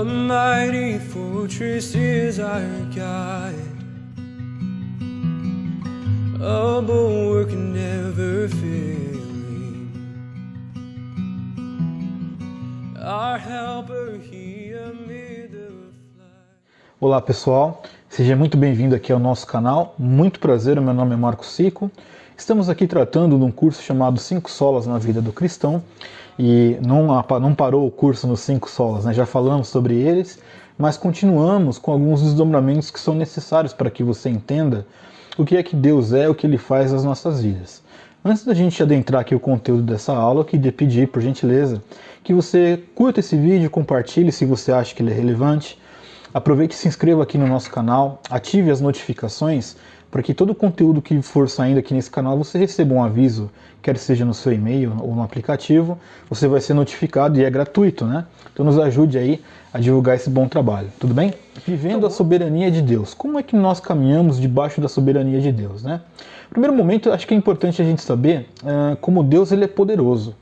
A mighty fortress is our God, a bulwark never failing, our helper he amid the flight. Olá pessoal, seja muito bem-vindo aqui ao nosso canal. Muito prazer, meu nome é Marco Sico. Estamos aqui tratando de um curso chamado 5 Solas na Vida do Cristão. E não parou o curso nos 5 solas, né? Já falamos sobre eles, mas continuamos com alguns desdobramentos que são necessários para que você entenda o que é que Deus é, o que Ele faz nas nossas vidas. Antes da gente adentrar aqui o conteúdo dessa aula, eu queria pedir, por gentileza, que você curta esse vídeo, compartilhe se você acha que ele é relevante. Aproveite e se inscreva aqui no nosso canal, ative as notificações para que todo o conteúdo que for saindo aqui nesse canal você receba um aviso, quer seja no seu e-mail ou no aplicativo, você vai ser notificado e é gratuito, né? Então nos ajude aí a divulgar esse bom trabalho, tudo bem? Vivendo a soberania de Deus. Como é que nós caminhamos debaixo da soberania de Deus, né? Primeiro momento, acho que é importante a gente saber como Deus ele é poderoso.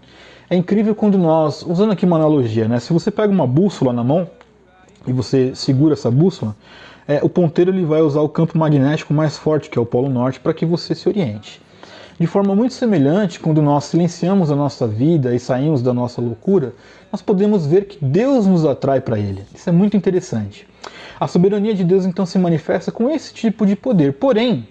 É incrível quando nós, usando aqui uma analogia, né? Se você pega uma bússola na mão e você segura essa bússola, o ponteiro ele vai usar o campo magnético mais forte, que é o Polo Norte, para que você se oriente. De forma muito semelhante, quando nós silenciamos a nossa vida e saímos da nossa loucura, nós podemos ver que Deus nos atrai para Ele. Isso é muito interessante. A soberania de Deus então se manifesta com esse tipo de poder. Porém,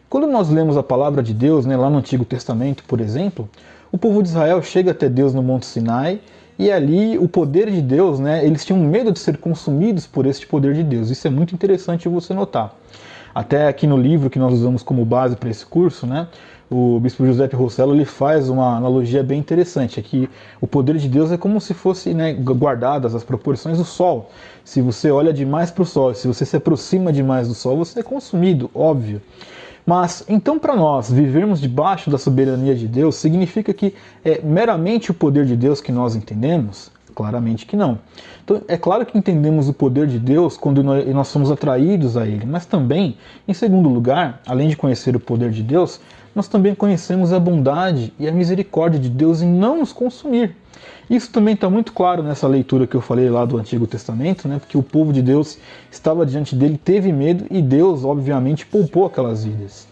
quando nós lemos a palavra de Deus, né, lá no Antigo Testamento, por exemplo, o povo de Israel chega até Deus no Monte Sinai, e ali o poder de Deus, né, eles tinham medo de ser consumidos por este poder de Deus. Isso é muito interessante você notar. Até aqui no livro que nós usamos como base para esse curso, né, o bispo Giuseppe Rossello ele faz uma analogia bem interessante. É que o poder de Deus é como se fosse, né, guardadas as proporções do sol. Se você olha demais para o sol, se você se aproxima demais do sol, você é consumido, óbvio. Mas, então, para nós vivermos debaixo da soberania de Deus, significa que é meramente o poder de Deus que nós entendemos? Claramente que não. Então, é claro que entendemos o poder de Deus quando nós somos atraídos a Ele, mas também, em segundo lugar, além de conhecer o poder de Deus, nós também conhecemos a bondade e a misericórdia de Deus em não nos consumir. Isso também está muito claro nessa leitura que eu falei lá do Antigo Testamento, né? Porque o povo de Deus estava diante dele, teve medo e Deus, obviamente, poupou aquelas vidas.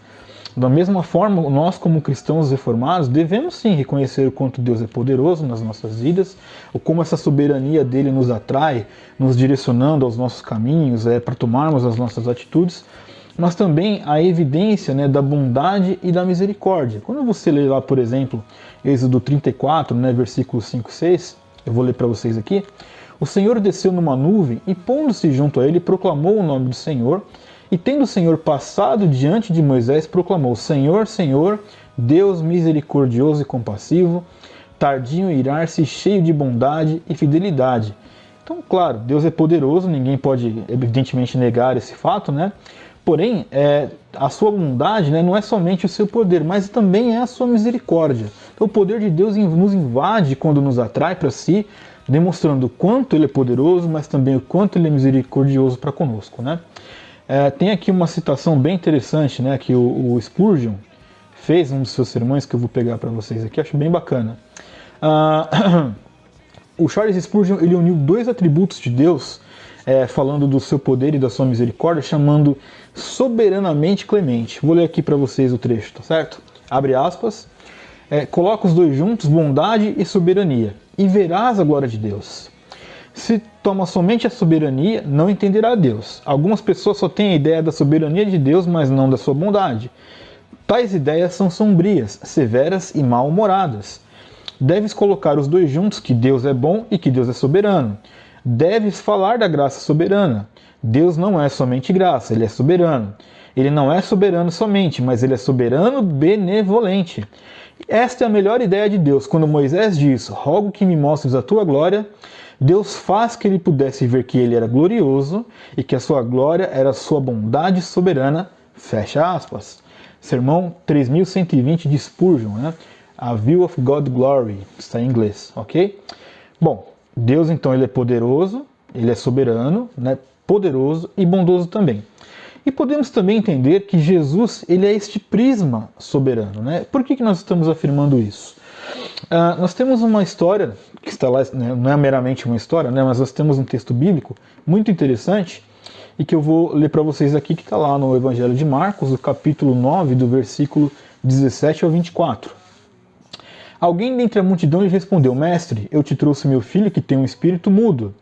Da mesma forma, nós como cristãos reformados devemos sim reconhecer o quanto Deus é poderoso nas nossas vidas, o como essa soberania dele nos atrai, nos direcionando aos nossos caminhos, para tomarmos as nossas atitudes, mas também a evidência, né, da bondade e da misericórdia. Quando você lê lá, por exemplo, Êxodo 34, né, versículos 5 e 6, eu vou ler para vocês aqui. O Senhor desceu numa nuvem e, pondo-se junto a ele, proclamou o nome do Senhor. E tendo o Senhor passado diante de Moisés, proclamou: Senhor, Senhor, Deus misericordioso e compassivo, tardio em irar-se, cheio de bondade e fidelidade. Então, claro, Deus é poderoso, ninguém pode evidentemente negar esse fato, né? Porém, a sua bondade, né, não é somente o seu poder, mas também é a sua misericórdia. Então, o poder de Deus nos invade quando nos atrai para si, demonstrando o quanto Ele é poderoso, mas também o quanto Ele é misericordioso para conosco, né? Tem aqui uma citação bem interessante, né, que o Spurgeon fez num dos seus sermões, que eu vou pegar para vocês aqui, acho bem bacana. O Charles Spurgeon ele uniu dois atributos de Deus, falando do seu poder e da sua misericórdia, chamando soberanamente clemente. Vou ler aqui para vocês o trecho, tá certo? Abre aspas. Coloca os dois juntos, bondade e soberania, e verás a glória de Deus. Se toma somente a soberania, não entenderá Deus. Algumas pessoas só têm a ideia da soberania de Deus, mas não da sua bondade. Tais ideias são sombrias, severas e mal-humoradas. Deves colocar os dois juntos, que Deus é bom e que Deus é soberano. Deves falar da graça soberana. Deus não é somente graça, Ele é soberano. Ele não é soberano somente, mas Ele é soberano benevolente. Esta é a melhor ideia de Deus. Quando Moisés diz, rogo que me mostres a tua glória, Deus faz que ele pudesse ver que ele era glorioso e que a sua glória era a sua bondade soberana. Fecha aspas. Sermão 3120 de Spurgeon, né? A View of God's Glory, está em inglês, ok? Bom, Deus então ele é poderoso, ele é soberano, né? Poderoso e bondoso também. E podemos também entender que Jesus ele é este prisma soberano, né? Por que nós estamos afirmando isso? Nós temos uma história, que está lá, né, não é meramente uma história, né, mas nós temos um texto bíblico muito interessante e que eu vou ler para vocês aqui, que está lá no Evangelho de Marcos, o capítulo 9, do versículo 17 ao 24. Alguém dentre a multidão lhe respondeu: Mestre, eu te trouxe meu filho que tem um espírito mudo.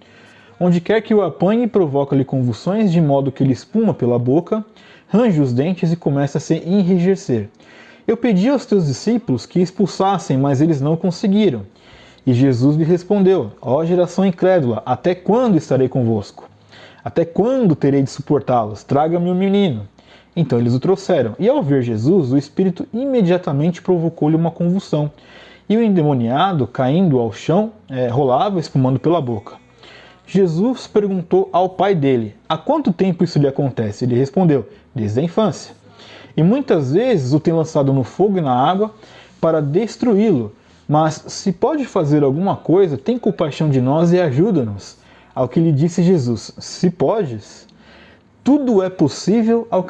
Onde quer que o apanhe, provoca-lhe convulsões, de modo que ele espuma pela boca, range os dentes e começa a se enrijecer. Eu pedi aos teus discípulos que expulsassem, mas eles não conseguiram. E Jesus lhe respondeu: Ó geração incrédula, até quando estarei convosco? Até quando terei de suportá-los? Traga-me o menino. Então eles o trouxeram. E ao ver Jesus, o espírito imediatamente provocou-lhe uma convulsão. E o endemoniado, caindo ao chão, rolava, espumando pela boca. Jesus perguntou ao pai dele: há quanto tempo isso lhe acontece? Ele respondeu: desde a infância. E muitas vezes o tem lançado no fogo e na água para destruí-lo. Mas se pode fazer alguma coisa, tem compaixão de nós e ajuda-nos. Ao que lhe disse Jesus: se podes, tudo é possível ao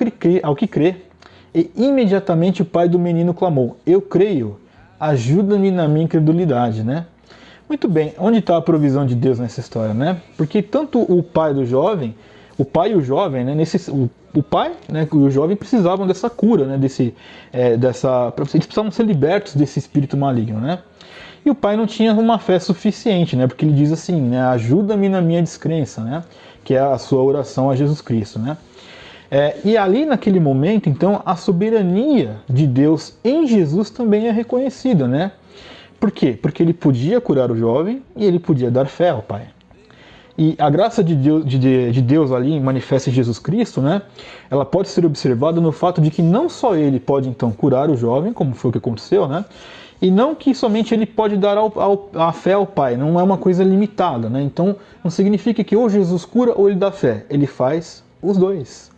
que crê. E imediatamente o pai do menino clamou: eu creio, ajuda-me na minha incredulidade, né? Muito bem, onde está a provisão de Deus nessa história, né? Porque tanto o pai e o jovem, né, o pai, né, e o jovem precisavam dessa cura, né, eles precisavam ser libertos desse espírito maligno, né? E o pai não tinha uma fé suficiente, né? Porque ele diz assim, né, ajuda-me na minha descrença, né? Que é a sua oração a Jesus Cristo, né? E ali naquele momento, então, a soberania de Deus em Jesus também é reconhecida, né? Por quê? Porque ele podia curar o jovem e ele podia dar fé ao Pai. E a graça de Deus ali manifesta em Jesus Cristo, né? Ela pode ser observada no fato de que não só ele pode então curar o jovem, como foi o que aconteceu, né? E não que somente ele pode dar a fé ao Pai, não é uma coisa limitada, né? Então não significa que ou Jesus cura ou ele dá fé, ele faz os dois.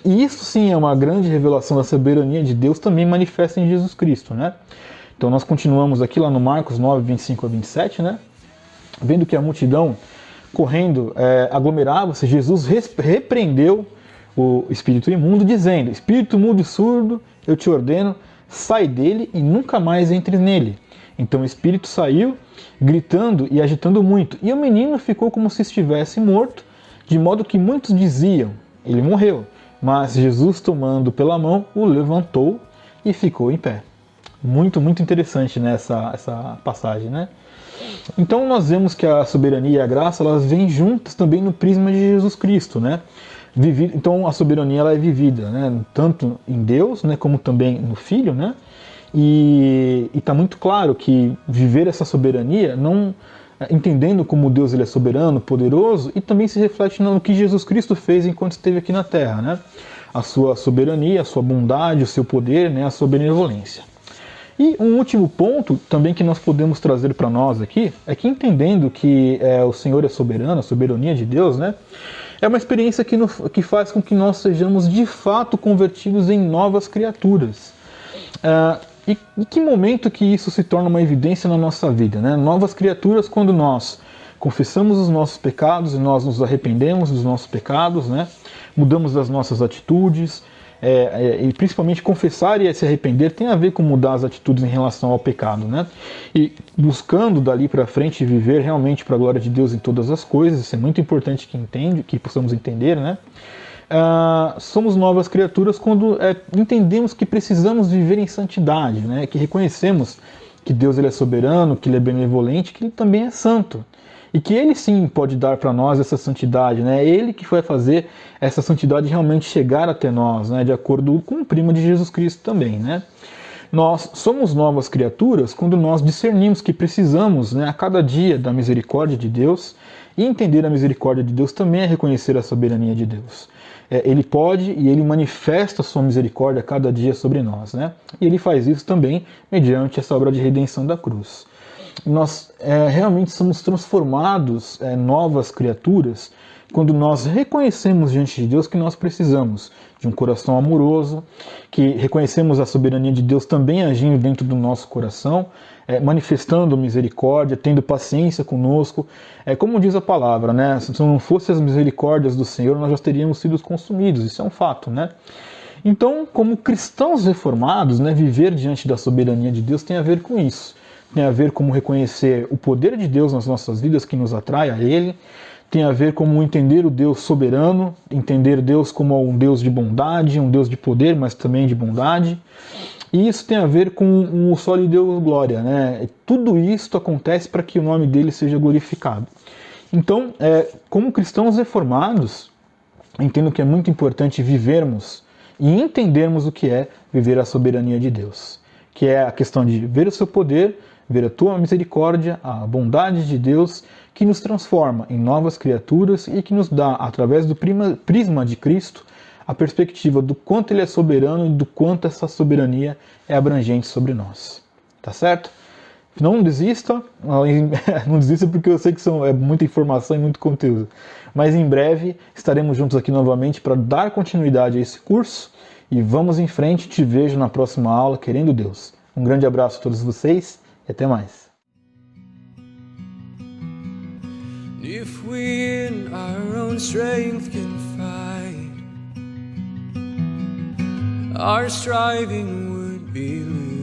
E isso sim é uma grande revelação da soberania de Deus também manifesta em Jesus Cristo, né? Então nós continuamos aqui lá no Marcos 9, 25 a 27, né? Vendo que a multidão correndo aglomerava-se, Jesus repreendeu o espírito imundo, dizendo: espírito mudo e surdo, eu te ordeno, sai dele e nunca mais entres nele. Então o espírito saiu, gritando e agitando muito, e o menino ficou como se estivesse morto, de modo que muitos diziam: ele morreu. Mas Jesus, tomando pela mão, o levantou e ficou em pé. Muito, muito interessante, né, essa passagem, né? Então nós vemos que a soberania e a graça, elas vêm juntas também no prisma de Jesus Cristo, né? Então a soberania ela é vivida, né, tanto em Deus, né, como também no Filho, né? E está muito claro que viver essa soberania, não entendendo como Deus ele é soberano, poderoso, e também se reflete no que Jesus Cristo fez enquanto esteve aqui na Terra, né? A sua soberania, a sua bondade, o seu poder, né, a sua benevolência. E um último ponto também que nós podemos trazer para nós aqui é que, entendendo que o Senhor é soberano, a soberania de Deus, né, é uma experiência que faz com que nós sejamos de fato convertidos em novas criaturas. E em que momento que isso se torna uma evidência na nossa vida, né? Novas criaturas quando nós confessamos os nossos pecados e nós nos arrependemos dos nossos pecados, né? Mudamos as nossas atitudes, e principalmente confessar e se arrepender tem a ver com mudar as atitudes em relação ao pecado, né? E buscando dali para frente viver realmente para a glória de Deus em todas as coisas, isso é muito importante que possamos entender, né? Somos novas criaturas quando entendemos que precisamos viver em santidade, né? Que reconhecemos que Deus ele é soberano, que ele é benevolente, que ele também é santo. E que ele sim pode dar para nós essa santidade, né? É ele que vai fazer essa santidade realmente chegar até nós, né? De acordo com o primo de Jesus Cristo também, né? Nós somos novas criaturas quando nós discernimos que precisamos, né, a cada dia da misericórdia de Deus, e entender a misericórdia de Deus também é reconhecer a soberania de Deus. Ele pode e ele manifesta a sua misericórdia a cada dia sobre nós, né? E ele faz isso também mediante essa obra de redenção da cruz. Nós realmente somos transformados novas criaturas quando nós reconhecemos diante de Deus que nós precisamos de um coração amoroso, que reconhecemos a soberania de Deus também agindo dentro do nosso coração, manifestando misericórdia, tendo paciência conosco. Como diz a palavra, né? Se não fossem as misericórdias do Senhor, nós já teríamos sido consumidos, isso é um fato, né? Então, como cristãos reformados, né, viver diante da soberania de Deus tem a ver com isso. tem a ver como reconhecer o poder de Deus nas nossas vidas que nos atrai a Ele, tem a ver como entender o Deus soberano, entender Deus como um Deus de bondade, um Deus de poder, mas também de bondade. E isso tem a ver com o só lhe deu glória, né? Tudo isso acontece para que o nome dele seja glorificado. Então, como cristãos reformados, entendo que é muito importante vivermos e entendermos o que é viver a soberania de Deus, que é a questão de ver o seu poder, ver a tua misericórdia, a bondade de Deus, que nos transforma em novas criaturas e que nos dá, através do prisma de Cristo, a perspectiva do quanto Ele é soberano e do quanto essa soberania é abrangente sobre nós. Tá certo? Não desista, não desista porque eu sei que é muita informação e muito conteúdo. Mas em breve estaremos juntos aqui novamente para dar continuidade a esse curso e vamos em frente. Te vejo na próxima aula, querendo Deus. Um grande abraço a todos vocês e até mais. If we in our own strength can fight, our striving would be lose.